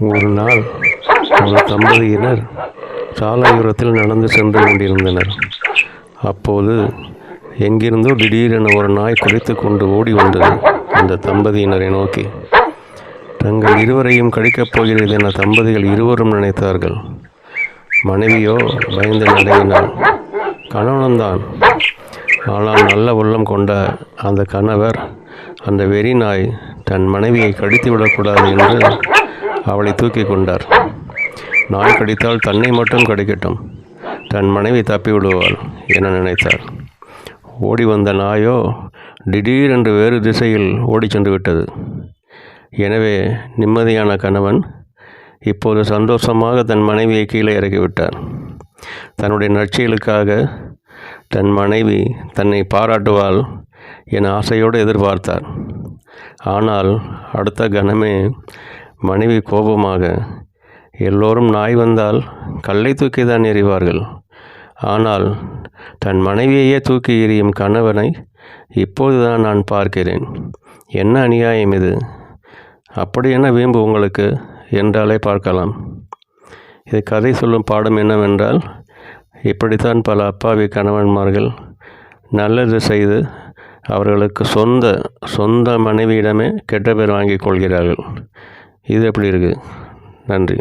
ஒரு நாள் ஒரு தம்பதியினர் சாலையோரத்தில் நடந்து சென்று கொண்டிருந்தனர். அப்போது எங்கிருந்தோ திடீரென ஒரு நாய் குறைத்து கொண்டு ஓடி வந்தது அந்த தம்பதியினரை நோக்கி. தங்கள் இருவரையும் கடிக்கப் போகிறது என தம்பதிகள் இருவரும் நினைத்தார்கள். மனைவியோ பயந்து நடுங்கினாள். கணவன்தான். ஆனால் நல்ல உள்ளம் கொண்ட அந்த கணவர் அந்த வெறி நாய் தன் மனைவியை கடித்து விடக்கூடாது என்று அவளை தூக்கி கொண்டார். நாய் கடித்தால் தன்னை மட்டும் கடிக்கட்டும், தன் மனைவி தப்பி விடுவாள் என நினைத்தார். ஓடி வந்த நாயோ திடீரென்று வேறு திசையில் ஓடி சென்று விட்டது. எனவே நிம்மதியான கணவன் இப்போது சந்தோஷமாக தன் மனைவியை கீழே இறக்கிவிட்டார். தன்னுடைய நற்செயலுக்காக தன் மனைவி தன்னை பாராட்டுவாள் என ஆசையோடு எதிர்பார்த்தார். ஆனால் அடுத்த கணமே மனைவி கோபமாக, எல்லோரும் நாய் வந்தால் கல்லை தூக்கி தான் எறிவார்கள், ஆனால் தன் மனைவியையே தூக்கி எறியும் கணவனை இப்போதுதான் நான் பார்க்கிறேன். என்ன அநியாயம் இது? அப்படி என்ன வீம்பு உங்களுக்கு என்றாலே பார்க்கலாம். இது கதை சொல்லும் பாடம் என்னவென்றால், இப்படித்தான் பல அப்பாவி கணவன்மார்கள் நல்லது செய்து அவர்களுக்கு சொந்த மனைவியிடமே கெட்ட பேர் வாங்கி கொள்கிறார்கள். இது எப்படி இருக்குது? நன்றி.